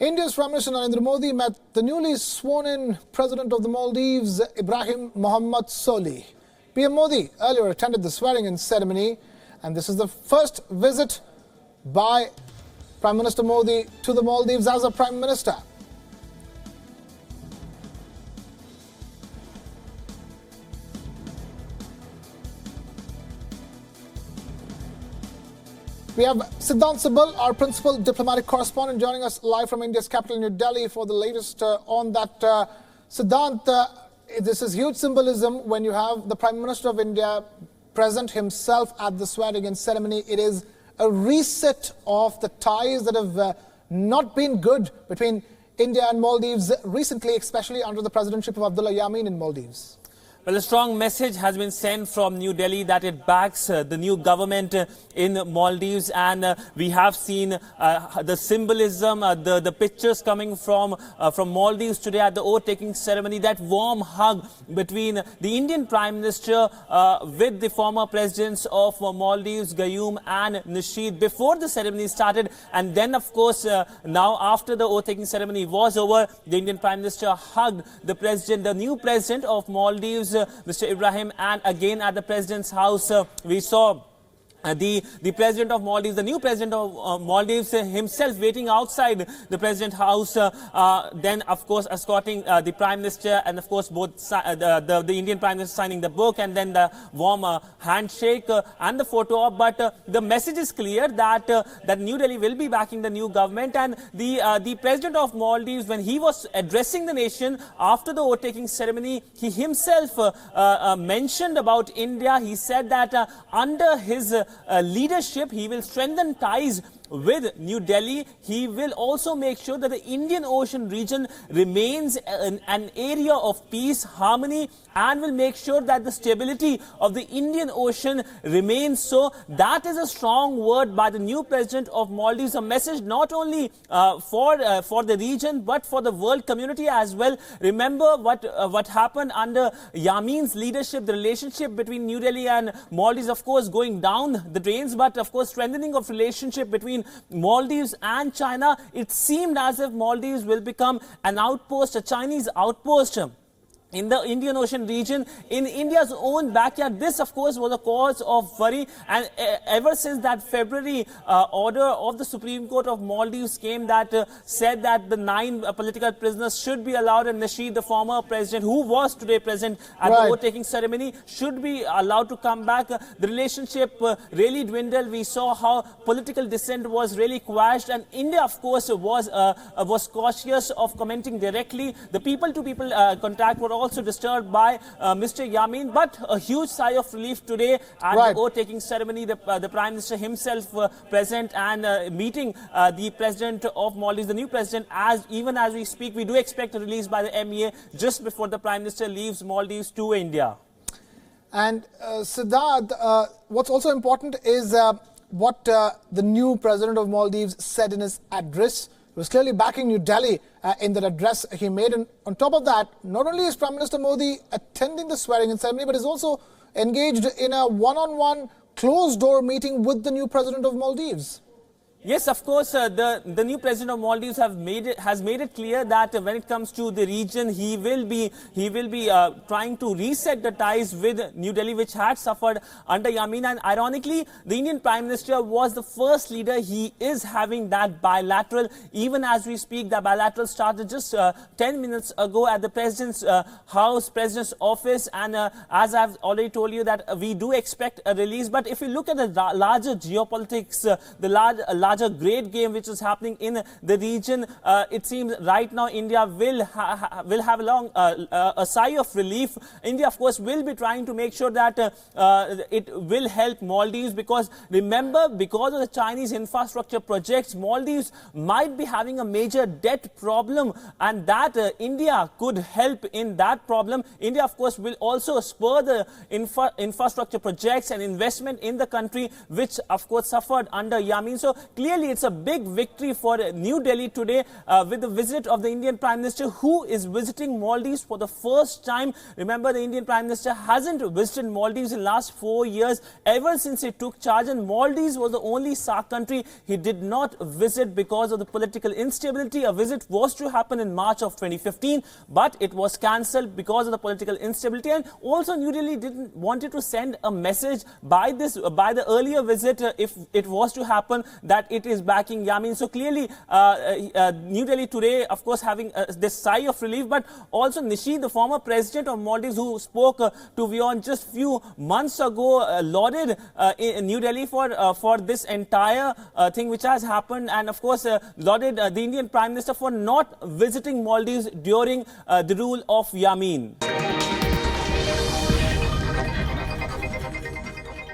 India's Prime Minister Narendra Modi met the newly sworn-in President of the Maldives, Ibrahim Mohamed Solih. PM Modi earlier attended the swearing-in ceremony, and this is the first visit by Prime Minister Modi to the Maldives as a Prime Minister. We have Siddhant Sibal, our principal diplomatic correspondent, joining us live from India's capital, New Delhi, for the latest on that. Siddhant, this is huge symbolism when you have the Prime Minister of India present himself at the swearing-in ceremony. It is a reset of the ties that have not been good between India and Maldives recently, especially under the presidentship of Abdullah Yameen in Maldives. Well, a strong message has been sent from New Delhi that it backs the new government in Maldives, and we have seen the symbolism, the pictures coming from Maldives today at the oath-taking ceremony. That warm hug between the Indian Prime Minister with the former presidents of Maldives, Gayoom and Nasheed, before the ceremony started, and then, of course, now after the oath-taking ceremony was over, the Indian Prime Minister hugged the president, the new president of Maldives, Mr. Ibrahim, and again at the President's house we saw the President of Maldives, the new President of Maldives himself waiting outside the President's house, then of course escorting the Prime Minister, and of course both the Indian Prime Minister signing the book, and then the warm handshake and the photo op. But the message is clear that that New Delhi will be backing the new government, and the President of Maldives, when he was addressing the nation after the oath-taking ceremony, he himself mentioned about India. He said that under his leadership, he will strengthen ties with New Delhi. He will also make sure that the Indian Ocean region remains an area of peace, harmony, and will make sure that the stability of the Indian Ocean remains so. That is a strong word by the new president of Maldives, a message not only for the region but for the world community as well. Remember what happened under Yameen's leadership, the relationship between New Delhi and Maldives, of course, going down the drains, but of course strengthening of relationship between Maldives and China. It seemed as if Maldives will become an outpost, a Chinese outpost in the Indian Ocean region, in India's own backyard. This, of course, was a cause of worry, and ever since that February order of the Supreme Court of Maldives came that said that the 9 political prisoners should be allowed, and Nasheed, the former president, who was today present at the oath-taking ceremony, should be allowed to come back. The relationship really dwindled. We saw how political dissent was really quashed, and India, of course, was cautious of commenting directly. The people-to-people contact were also disturbed by Mr. Yameen, but a huge sigh of relief today at the oath-taking ceremony. The Prime Minister himself present and meeting the President of Maldives, the new President. Even as we speak, we do expect a release by the MEA just before the Prime Minister leaves Maldives to India. And Siddharth, what's also important is what the new President of Maldives said in his address. He was clearly backing New Delhi in that address he made. And on top of that, not only is Prime Minister Modi attending the swearing-in ceremony, but is also engaged in a one-on-one closed-door meeting with the new President of Maldives. Yes, of course, the new president of Maldives has made it clear that when it comes to the region, he will be trying to reset the ties with New Delhi, which had suffered under Yameen. And ironically, the Indian Prime Minister was the first leader. He is having that bilateral. Even as we speak, the bilateral started just 10 minutes ago at the President's house, President's office. And as I've already told you, that we do expect a release. But if you look at the larger geopolitics, the larger great game which is happening in the region, it seems right now India will have a sigh of relief. India, of course, will be trying to make sure that it will help Maldives, because remember, because of the Chinese infrastructure projects, Maldives might be having a major debt problem, and that India could help in that problem. India, of course, will also spur the infrastructure projects and investment in the country, which of course suffered under Yameen. So clearly it's a big victory for New Delhi today with the visit of the Indian Prime Minister, who is visiting Maldives for the first time. Remember, the Indian Prime Minister hasn't visited Maldives in the last 4 years, ever since he took charge, and Maldives was the only SAARC country he did not visit because of the political instability. A visit was to happen in March of 2015, but it was cancelled because of the political instability. And also New Delhi didn't wanted to send a message by the earlier visit, if it was to happen, that it is backing Yamin. So clearly New Delhi today, of course, having this sigh of relief, but also Nishi, the former president of Maldives, who spoke to Wion just few months ago, lauded in New Delhi for this entire thing which has happened, and of course lauded the Indian Prime Minister for not visiting Maldives during the rule of Yamin.